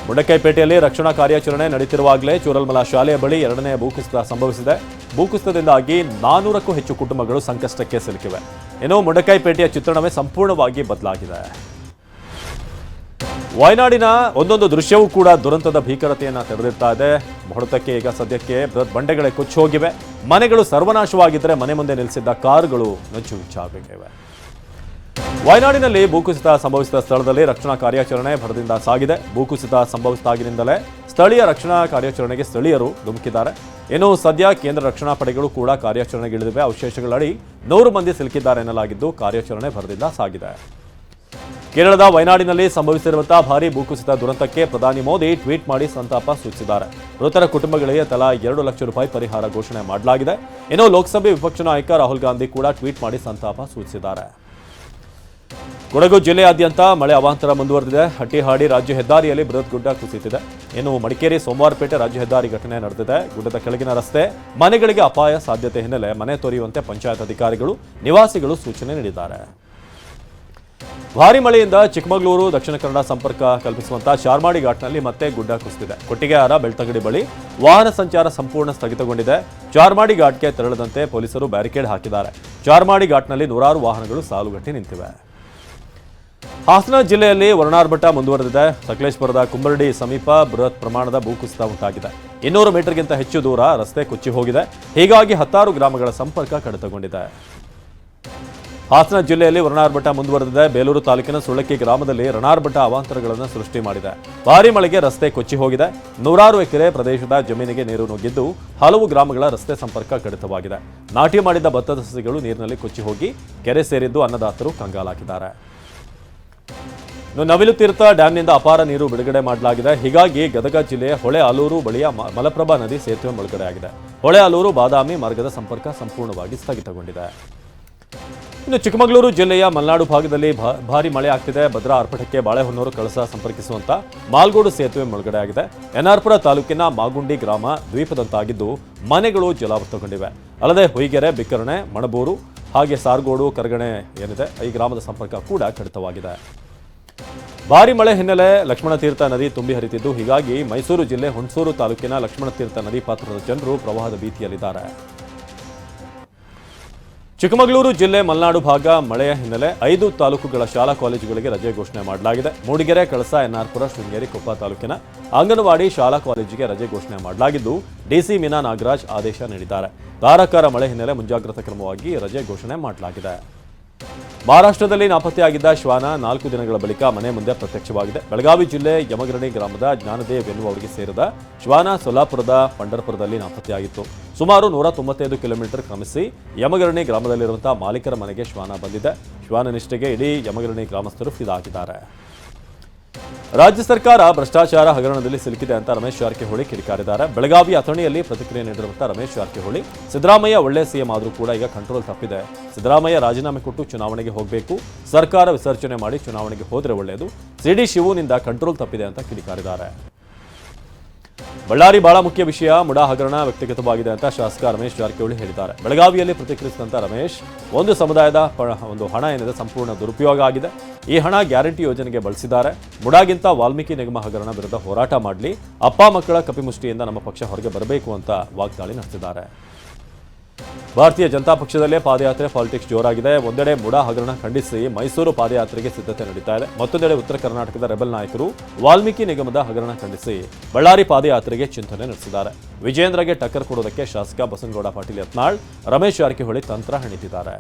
ಮುಡಕೈಪೇಟೆಯಲ್ಲಿ ರಕ್ಷಣಾ ಕಾರ್ಯಾಚರಣೆ ನಡೆಯುತ್ತಿರುವಾಗಲೇ ಚೂರಲ್ಮಲ ಶಾಲೆಯ ಬಳಿ ಎರಡನೇ ಭೂಕುಸಿತ ಸಂಭವಿಸಿದೆ. ಭೂಕುಸಿತದಿಂದಾಗಿ 400ಕ್ಕೂ ಹೆಚ್ಚು ಕುಟುಂಬಗಳು ಸಂಕಷ್ಟಕ್ಕೆ ಸಿಲುಕಿವೆ. ಇನ್ನು ಮುಡಕೈಪೇಟೆಯ ಚಿತ್ರಣವೇ ಸಂಪೂರ್ಣವಾಗಿ ಬದಲಾಗಿದೆ. ವಯನಾಡಿನ ಒಂದೊಂದು ದೃಶ್ಯವೂ ಕೂಡ ದುರಂತದ ಭೀಕರತೆಯನ್ನು ತೆರೆದಿರ್ತಾ ಇದೆ. ಹೊಡೆತಕ್ಕೆ ಈಗ ಸದ್ಯಕ್ಕೆ ಬಂಡೆಗಳೇ ಕೊಚ್ಚಿ ಹೋಗಿವೆ. ಮನೆಗಳು ಸರ್ವನಾಶವಾಗಿದ್ದರೆ ಮನೆ ಮುಂದೆ ನಿಲ್ಲಿಸಿದ್ದ ಕಾರುಗಳು ನುಚ್ಚುನುಚ್ಚಾಗಿವೆ. ವಯನಾಡಿನಲ್ಲಿ ಭೂಕುಸಿತ ಸಂಭವಿಸಿದ ಸ್ಥಳದಲ್ಲಿ ರಕ್ಷಣಾ ಕಾರ್ಯಾಚರಣೆ ಭರದಿಂದ ಸಾಗಿದೆ. ಭೂಕುಸಿತ ಸಂಭವಿಸಿದಾಗಿನಿಂದಲೇ ಸ್ಥಳೀಯ ರಕ್ಷಣಾ ಕಾರ್ಯಾಚರಣೆಗೆ ಸ್ಥಳೀಯರು ಧುಮುಕಿದ್ದಾರೆ. ಇನ್ನು ಸದ್ಯ ಕೇಂದ್ರ ರಕ್ಷಣಾ ಪಡೆಗಳು ಕೂಡ ಕಾರ್ಯಾಚರಣೆಗಿಳಿದಿವೆ. ಅವಶೇಷಗಳಡಿ 100 ಮಂದಿ ಸಿಲುಕಿದ್ದಾರೆ ಎನ್ನಲಾಗಿದ್ದು ಕಾರ್ಯಾಚರಣೆ ಭರದಿಂದ ಸಾಗಿದೆ. ಕೇರಳದ ವಯನಾಡಿನಲ್ಲಿ ಸಂಭವಿಸಿರುವಂತಹ ಭಾರೀ ಭೂಕುಸಿತ ದುರಂತಕ್ಕೆ ಪ್ರಧಾನಿ ಮೋದಿ ಟ್ವೀಟ್ ಮಾಡಿ ಸಂತಾಪ ಸೂಚಿಸಿದ್ದಾರೆ. ಮೃತರ ಕುಟುಂಬಗಳಿಗೆ ತಲಾ 2 ಲಕ್ಷ ರೂಪಾಯಿ ಪರಿಹಾರ ಘೋಷಣೆ ಮಾಡಲಾಗಿದೆ. ಇನ್ನು ಲೋಕಸಭೆ ವಿಪಕ್ಷ ನಾಯಕ ರಾಹುಲ್ ಗಾಂಧಿ ಕೂಡ ಟ್ವೀಟ್ ಮಾಡಿ ಸಂತಾಪ ಸೂಚಿಸಿದ್ದಾರೆ. ಕೊಡಗು ಜಿಲ್ಲೆಯಾದ್ಯಂತ ಮಳೆ ಅವಾಂತರ ಮುಂದುವರೆದಿದೆ. ಹಟ್ಟಿಹಾಡಿ ರಾಜ್ಯ ಹೆದ್ದಾರಿಯಲ್ಲಿ ಬೃಹತ್ ಗುಡ್ಡ ಕುಸಿತಿದೆ. ಇನ್ನು ಮಡಿಕೇರಿ ಸೋಮವಾರಪೇಟೆ ರಾಜ್ಯ ಹೆದ್ದಾರಿ ಘಟನೆ ನಡೆದಿದೆ. ಗುಡ್ಡದ ಕೆಳಗಿನ ರಸ್ತೆ ಮನೆಗಳಿಗೆ ಅಪಾಯ ಸಾಧ್ಯತೆ ಹಿನ್ನೆಲೆ ಮನೆ ತೊರೆಯುವಂತೆ ಪಂಚಾಯತ್ ಅಧಿಕಾರಿಗಳು ನಿವಾಸಿಗಳು ಸೂಚನೆ ನೀಡಿದ್ದಾರೆ. ಭಾರಿ ಮಳೆಯಿಂದ ಚಿಕ್ಕಮಗಳೂರು ದಕ್ಷಿಣ ಕನ್ನಡ ಸಂಪರ್ಕ ಕಲ್ಪಿಸುವಂತಹ ಚಾರ್ಮಾಡಿ ಘಾಟ್ನಲ್ಲಿ ಮತ್ತೆ ಗುಡ್ಡ ಕುಸಿದಿದೆ. ಕೊಟ್ಟಿಗೆಹಾರ ಬೆಳ್ತಂಗಡಿ ಬಳಿ ವಾಹನ ಸಂಚಾರ ಸಂಪೂರ್ಣ ಸ್ಥಗಿತಗೊಂಡಿದೆ. ಚಾರ್ಮಾಡಿ ಘಾಟ್ಗೆ ತೆರಳದಂತೆ ಪೊಲೀಸರು ಬ್ಯಾರಿಕೇಡ್ ಹಾಕಿದ್ದಾರೆ. ಚಾರ್ಮಾಡಿ ಘಾಟ್ನಲ್ಲಿ ನೂರಾರು ವಾಹನಗಳು ಸಾಲುಗಟ್ಟಿ ನಿಂತಿವೆ. ಹಾಸನ ಜಿಲ್ಲೆಯಲ್ಲಿ ವರುಣಾರ್ಭಟ ಮುಂದುವರೆದಿದೆ. ಸಕಲೇಶ್ಪುರದ ಕುಂಬರಡಿ ಸಮೀಪ ಬೃಹತ್ ಪ್ರಮಾಣದ ಭೂಕುಸಿತ ಉಂಟಾಗಿದೆ. 200 ಮೀಟರ್ಗಿಂತ ಹೆಚ್ಚು ದೂರ ರಸ್ತೆ ಕೊಚ್ಚಿ ಹೋಗಿದೆ. ಹೀಗಾಗಿ 10 ಗ್ರಾಮಗಳ ಸಂಪರ್ಕ ಕಡಿತಗೊಂಡಿದೆ. ಹಾಸನ ಜಿಲ್ಲೆಯಲ್ಲಿ ವರುಣಾರ್ಭಟ ಮುಂದುವರೆದಿದೆ. ಬೇಲೂರು ತಾಲೂಕಿನ ಸುಳ್ಳಕ್ಕಿ ಗ್ರಾಮದಲ್ಲಿ ರಣಾರ್ಭಟ ಅವಾಂತರಗಳನ್ನು ಸೃಷ್ಟಿ ಮಾಡಿದೆ. ಭಾರಿ ಮಳೆಗೆ ರಸ್ತೆ ಕೊಚ್ಚಿ ಹೋಗಿದೆ. ನೂರಾರು ಎಕರೆ ಪ್ರದೇಶದ ಜಮೀನಿಗೆ ನೀರು ನುಗ್ಗಿದ್ದು ಹಲವು ಗ್ರಾಮಗಳ ರಸ್ತೆ ಸಂಪರ್ಕ ಕಡಿತವಾಗಿದೆ. ನಾಟಿ ಮಾಡಿದ ಭತ್ತದ ಸಸಿಗಳು ನೀರಿನಲ್ಲಿ ಕೊಚ್ಚಿ ಹೋಗಿ ಕೆರೆ ಸೇರಿದ್ದು ಅನ್ನದಾತರು ಕಂಗಾಲಾಗಿದ್ದಾರೆ. ನವಿಲು ತೀರ್ಥ ಡ್ಯಾಂನಿಂದ ಅಪಾರ ನೀರು ಬಿಡುಗಡೆ ಮಾಡಲಾಗಿದೆ. ಹೀಗಾಗಿ ಗದಗ ಜಿಲ್ಲೆಯ ಹೊಳೆ ಆಲೂರು ಬಳಿಯ ಮಲಪ್ರಭಾ ನದಿ ಸೇತುವೆ ಮುಳುಗಡೆಯಾಗಿದೆ. ಹೊಳೆ ಆಲೂರು ಬಾದಾಮಿ ಮಾರ್ಗದ ಸಂಪರ್ಕ ಸಂಪೂರ್ಣವಾಗಿ ಸ್ಥಗಿತಗೊಂಡಿದೆ. ಇನ್ನು ಚಿಕ್ಕಮಗಳೂರು ಜಿಲ್ಲೆಯ ಮಲೆನಾಡು ಭಾಗದಲ್ಲಿ ಭಾರಿ ಮಳೆ ಆಗ್ತಿದೆ. ಭದ್ರಾ ಅರ್ಪಠಕ್ಕೆ ಬಾಳೆಹೊನ್ನೂರು ಕಳಸ ಸಂಪರ್ಕಿಸುವಂತ ಮಾಲ್ಗೋಡು ಸೇತುವೆ ಮುಳುಗಡೆಯಾಗಿದೆ. ಎನ್ಆರ್ಪುರ ತಾಲೂಕಿನ ಮಾಗುಂಡಿ ಗ್ರಾಮ ದ್ವೀಪದಂತಾಗಿದ್ದು ಮನೆಗಳು ಜಲಾವೃತಗೊಂಡಿವೆ. ಅಲ್ಲದೆ ಹೊಯ್ಗೆರೆ, ಬಿಕ್ಕರಣೆ, ಮಣಬೂರು ಹಾಗೆ ಸಾರ್ಗೋಡು, ಕರಗಣೆ ಏನಿದೆ ಈ ಗ್ರಾಮದ ಸಂಪರ್ಕ ಕೂಡ ಕಡಿತವಾಗಿದೆ. ಭಾರಿ ಮಳೆ ಹಿನ್ನೆಲೆ ಲಕ್ಷ್ಮಣತೀರ್ಥ ನದಿ ತುಂಬಿ ಹರಿತಿದ್ದು ಹೀಗಾಗಿ ಮೈಸೂರು ಜಿಲ್ಲೆ ಹುಣಸೂರು ತಾಲೂಕಿನ ಲಕ್ಷ್ಮಣತೀರ್ಥ ನದಿ ಪಾತ್ರದ ಜನರು ಪ್ರವಾಹದ ಭೀತಿಯಲ್ಲಿದ್ದಾರೆ. ಚಿಕ್ಕಮಗಳೂರು ಜಿಲ್ಲೆ ಮಲೆನಾಡು ಭಾಗ ಮಳೆಯ ಹಿನ್ನೆಲೆ 5 ತಾಲೂಕುಗಳ ಶಾಲಾ ಕಾಲೇಜುಗಳಿಗೆ ರಜೆ ಘೋಷಣೆ ಮಾಡಲಾಗಿದೆ. ಮೂಡಿಗೆರೆ, ಕಳಸ, ಎನ್ಆರ್ಪುರ, ಶೃಂಗೇರಿ, ಕೊಪ್ಪ ತಾಲೂಕಿನ ಅಂಗನವಾಡಿ ಶಾಲಾ ಕಾಲೇಜಿಗೆ ರಜೆ ಘೋಷಣೆ ಮಾಡಲಾಗಿದ್ದು ಡಿಸಿ ಮೀನಾ ನಾಗರಾಜ್ ಆದೇಶ ನೀಡಿದ್ದಾರೆ. ಧಾರಾಕಾರ ಮಳೆ ಹಿನ್ನೆಲೆ ಮುಂಜಾಗ್ರತಾ ಕ್ರಮವಾಗಿ ರಜೆ ಘೋಷಣೆ ಮಾಡಲಾಗಿದೆ. ಮಹಾರಾಷ್ಟ್ರದಲ್ಲಿ ನಾಪತ್ತೆಯಾಗಿದ್ದ ಶ್ವಾನ 4 ದಿನಗಳ ಬಳಿಕ ಮನೆ ಮುಂದೆ ಪ್ರತ್ಯಕ್ಷವಾಗಿದೆ. ಬೆಳಗಾವಿ ಜಿಲ್ಲೆ ಯಮಗಿರಣಿ ಗ್ರಾಮದ ಜ್ಞಾನದೇವ್ ಎನ್ನುವವರಿಗೆ ಸೇರಿದ ಶ್ವಾನ ಸೊಲ್ಲಾಪುರದ ಪಂಢರಪುರದಲ್ಲಿ ನಾಪತ್ತೆಯಾಗಿತ್ತು. ಸುಮಾರು 195 ಕಿಲೋಮೀಟರ್ ಕ್ರಮಿಸಿ ಯಮಗಿರಣಿ ಗ್ರಾಮದಲ್ಲಿರುವಂತಹ ಮಾಲೀಕರ ಮನೆಗೆ ಶ್ವಾನ ಬಂದಿದೆ. ಶ್ವಾನ ನಿಷ್ಠೆಗೆ ಇಡೀ ಯಮಗಿರಣಿ ಗ್ರಾಮಸ್ಥರು ಫಿದಾಗಿದ್ದಾರೆ. ರಾಜ್ಯ ಸರ್ಕಾರ ಭ್ರಷ್ಟಾಚಾರ ಹಗರಣದಲ್ಲಿ ಸಿಲುಕಿದೆ ಅಂತ ರಮೇಶ್ ಜಾರಕಿಹೊಳಿ ಕಿಡಿಕಾರಿದ್ದಾರೆ. ಬೆಳಗಾವಿ ಅಥಣಿಯಲ್ಲಿ ಪ್ರತಿಕ್ರಿಯೆ ನೀಡಿರುವಂತಹ ರಮೇಶ್ ಜಾರಕಿಹೊಳಿ, ಸಿದ್ದರಾಮಯ್ಯ ಒಳ್ಳೆ ಸಿಎಂ ಆದರೂ ಕೂಡ ಈಗ ಕಂಟ್ರೋಲ್ ತಪ್ಪಿದೆ. ಸಿದ್ದರಾಮಯ್ಯ ರಾಜೀನಾಮೆ ಕೊಟ್ಟು ಚುನಾವಣೆಗೆ ಹೋಗಬೇಕು. ಸರ್ಕಾರ ವಿಸರ್ಜನೆ ಮಾಡಿ ಚುನಾವಣೆಗೆ ಹೋದರೆ ಒಳ್ಳೆಯದು. ಸಿಡಿ ಶಿವುನಿಂದ ಕಂಟ್ರೋಲ್ ತಪ್ಪಿದೆ ಅಂತ ಕಿಡಿಕಾರಿದ್ದಾರೆ. ಬಳ್ಳಾರಿ ಬಹಳ ಮುಖ್ಯ ವಿಷಯ, ಮುಡಾ ಹಗರಣ ವ್ಯಕ್ತಿಗತವಾಗಿದೆ ಅಂತ ಶಾಸಕ ರಮೇಶ್ ಜಾರಕಿಹೊಳಿ ಹೇಳಿದ್ದಾರೆ. ಬೆಳಗಾವಿಯಲ್ಲಿ ಪ್ರತಿಕ್ರಿಯಿಸಿದಂತ ರಮೇಶ್, ಒಂದು ಸಮುದಾಯದ ಹಣ ಏನಿದೆ ಸಂಪೂರ್ಣ ದುರುಪಯೋಗ ಆಗಿದೆ. ಈ ಹಣ ಗ್ಯಾರಂಟಿ ಯೋಜನೆಗೆ ಬಳಸಿದ್ದಾರೆ. ಮುಡಾಗಿಂತ ವಾಲ್ಮೀಕಿ ನಿಗಮ ಹಗರಣ ವಿರುದ್ಧ ಹೋರಾಟ ಮಾಡಲಿ. ಅಪ್ಪ ಮಕ್ಕಳ ಕಪಿಮುಷ್ಟಿಯಿಂದ ನಮ್ಮ ಪಕ್ಷ ಹೊರಗೆ ಬರಬೇಕು ಅಂತ ವಾಗ್ದಾಳಿ ನಡೆಸಿದ್ದಾರೆ. ಭಾರತೀಯ ಜನತಾ ಪಕ್ಷದಲ್ಲೇ ಪಾದಯಾತ್ರೆ ಪಾಲಿಟಿಕ್ಸ್ ಜೋರಾಗಿದೆ. ಒಂದೆಡೆ ಮುಡಾ ಹಗರಣ ಖಂಡಿಸಿ ಮೈಸೂರು ಪಾದಯಾತ್ರೆಗೆ ಸಿದ್ಧತೆ ನಡೀತಾ ಇದೆ. ಮತ್ತೊಂದೆಡೆ ಉತ್ತರ ಕರ್ನಾಟಕದ ರೆಬಲ್ ನಾಯಕರು ವಾಲ್ಮೀಕಿ ನಿಗಮದ ಹಗರಣ ಖಂಡಿಸಿ ಬಳ್ಳಾರಿ ಪಾದಯಾತ್ರೆಗೆ ಚಿಂತನೆ ನಡೆಸಿದ್ದಾರೆ. ವಿಜೇಂದ್ರಗೆ ಟಕ್ಕರ್ ಕೊಡೋದಕ್ಕೆ ಶಾಸಕ ಬಸನಗೌಡ ಪಾಟೀಲ್ ಯತ್ನಾಳ್, ರಮೇಶ್ ಜಾರಕಿಹೊಳಿ ತಂತ್ರ ಹೆಣಿತಿದ್ದಾರೆ.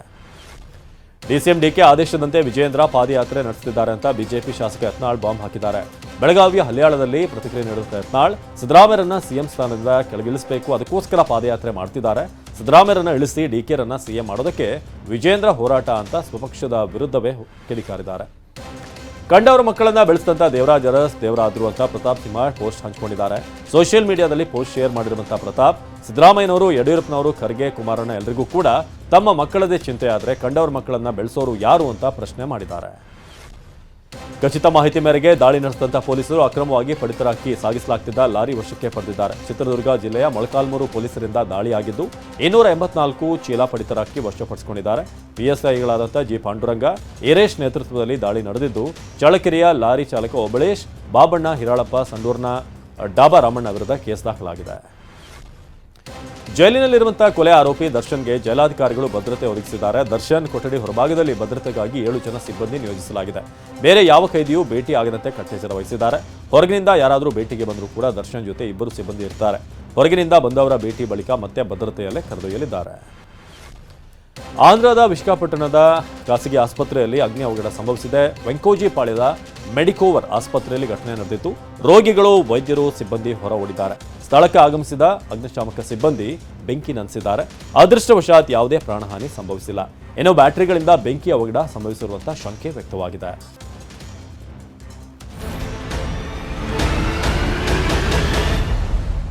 ಡಿಸಿಎಂ ಡಿಕೆ ಆದೇಶದಂತೆ ವಿಜೇಂದ್ರ ಪಾದಯಾತ್ರೆ ನಡೆಸುತ್ತಿದ್ದಾರೆ ಅಂತ ಬಿಜೆಪಿ ಶಾಸಕ ಯತ್ನಾಳ್ ಬಾಂಬ್ ಹಾಕಿದ್ದಾರೆ. ಬೆಳಗಾವಿಯ ಹಲ್ಯಾಳದಲ್ಲಿ ಪ್ರತಿಕ್ರಿಯೆ ನೀಡಿದ ಯತ್ನಾಳ್, ಸಿದ್ದರಾಮಯ್ಯರನ್ನ ಸಿಎಂ ಸ್ಥಾನದಿಂದ ಕೆಳಗಿಳಿಸಬೇಕು, ಅದಕ್ಕೋಸ್ಕರ ಪಾದಯಾತ್ರೆ ಮಾಡ್ತಿದ್ದಾರೆ. ಸಿದ್ದರಾಮಯ್ಯರನ್ನ ಇಳಿಸಿ ಡಿಕೆರನ್ನ ಸಿಎಂ ಮಾಡೋದಕ್ಕೆ ವಿಜೇಂದ್ರ ಹೋರಾಟ ಅಂತ ಸ್ವಪಕ್ಷದ ವಿರುದ್ಧವೇ ಕಿಡಿಕಾರಿದ್ದಾರೆ. ಕಂಡವರ ಮಕ್ಕಳನ್ನ ಬೆಳೆಸಿದಂತ ದೇವರಾಜ್ ಅರಸ್ ದೇವರಾದ್ರು ಅಂತ ಪ್ರತಾಪ್ ಸಿಂಹ ಪೋಸ್ಟ್ ಹಂಚಿಕೊಂಡಿದ್ದಾರೆ. ಸೋಷಿಯಲ್ ಮೀಡಿಯಾದಲ್ಲಿ ಪೋಸ್ಟ್ ಶೇರ್ ಮಾಡಿರುವಂತಹ ಪ್ರತಾಪ್, ಸಿದ್ದರಾಮಯ್ಯನವರು, ಯಡಿಯೂರಪ್ಪನವರು, ಖರ್ಗೆ, ಕುಮಾರಣ್ಣ ಎಲ್ಲರಿಗೂ ಕೂಡ ತಮ್ಮ ಮಕ್ಕಳದೇ ಚಿಂತೆ ಆದರೆ ಕಂಡವರ ಮಕ್ಕಳನ್ನ ಬೆಳೆಸೋರು ಯಾರು ಅಂತ ಪ್ರಶ್ನೆ ಮಾಡಿದ್ದಾರೆ. ಖಚಿತ ಮಾಹಿತಿ ಮೇರೆಗೆ ದಾಳಿ ನಡೆಸಿದಂತ ಪೊಲೀಸರು ಅಕ್ರಮವಾಗಿ ಪಡಿತರ ಅಕ್ಕಿ ಸಾಗಿಸಲಾಗ್ತಿದ್ದ ಲಾರಿ ವಶಕ್ಕೆ ಪಡೆದಿದ್ದಾರೆ. ಚಿತ್ರದುರ್ಗ ಜಿಲ್ಲೆಯ ಮೊಳಕಾಲ್ಮೂರು ಪೊಲೀಸರಿಂದ ದಾಳಿಯಾಗಿದ್ದು 284 ಚೀಲ ಪಡಿತರ ಅಕ್ಕಿ ವಶಪಡಿಸಿಕೊಂಡಿದ್ದಾರೆ. ಪಿಎಸ್ಐಗಳಾದಂಥ ಜಿ ಪಾಂಡುರಂಗ, ಈರೇಶ್ ನೇತೃತ್ವದಲ್ಲಿ ದಾಳಿ ನಡೆದಿದ್ದು, ಚಳ್ಳಕೆರೆಯ ಲಾರಿ ಚಾಲಕ ಓಬಳೇಶ್, ಬಾಬಣ್ಣ, ಹಿರಾಳಪ್ಪ, ಸಂಡೂರ್ನ ಡಾಬಾ ರಾಮಣ್ಣ ವಿರುದ್ಧ ಕೇಸ್ ದಾಖಲಾಗಿದೆ. ಜೈಲಿನಲ್ಲಿರುವಂತಹ ಕೊಲೆ ಆರೋಪಿ ದರ್ಶನ್ಗೆ ಜೈಲಾಧಿಕಾರಿಗಳು ಭದ್ರತೆ ಒದಗಿಸಿದ್ದಾರೆ. ದರ್ಶನ್ ಕೊಠಡಿ ಹೊರಭಾಗದಲ್ಲಿ ಭದ್ರತೆಗಾಗಿ 7 ಜನ ಸಿಬ್ಬಂದಿ ನಿಯೋಜಿಸಲಾಗಿದೆ. ಬೇರೆ ಯಾವ ಖೈದಿಯೂ ಭೇಟಿ ಆಗದಂತೆ ಕಟ್ಟೆಚ್ಚರ ವಹಿಸಿದ್ದಾರೆ. ಹೊರಗಿನಿಂದ ಯಾರಾದರೂ ಭೇಟಿಗೆ ಬಂದರೂ ಕೂಡ ದರ್ಶನ್ ಜೊತೆ 2 ಸಿಬ್ಬಂದಿ ಇರ್ತಾರೆ. ಹೊರಗಿನಿಂದ ಬಂದವರ ಭೇಟಿ ಬಳಿಕ ಮತ್ತೆ ಭದ್ರತೆಯಲ್ಲೇ ಕರೆದೊಯ್ಯಲಿದ್ದಾರೆ. ಆಂಧ್ರದ ವಿಶಾಖಪಟ್ಟಣದ ಖಾಸಗಿ ಆಸ್ಪತ್ರೆಯಲ್ಲಿ ಅಗ್ನಿ ಅವಘಡ ಸಂಭವಿಸಿದೆ. ವೆಂಕೋಜಿಪಾಳ್ಯದ ಮೆಡಿಕೋವರ್ ಆಸ್ಪತ್ರೆಯಲ್ಲಿ ಘಟನೆ ನಡೆದಿತ್ತು. ರೋಗಿಗಳು, ವೈದ್ಯರು, ಸಿಬ್ಬಂದಿ ಹೊರ ಓಡಿದ್ದಾರೆ. ಸ್ಥಳಕ್ಕೆ ಆಗಮಿಸಿದ ಅಗ್ನಿಶಾಮಕ ಸಿಬ್ಬಂದಿ ಬೆಂಕಿ ನಂದಿಸಿದ್ದಾರೆ. ಅದೃಷ್ಟವಶಾತ್ ಯಾವುದೇ ಪ್ರಾಣಹಾನಿ ಸಂಭವಿಸಿಲ್ಲ. ಏನೋ ಬ್ಯಾಟರಿಗಳಿಂದ ಬೆಂಕಿ ಅವಘಡ ಸಂಭವಿಸಿರುವಂತಹ ಶಂಕೆ ವ್ಯಕ್ತವಾಗಿದೆ.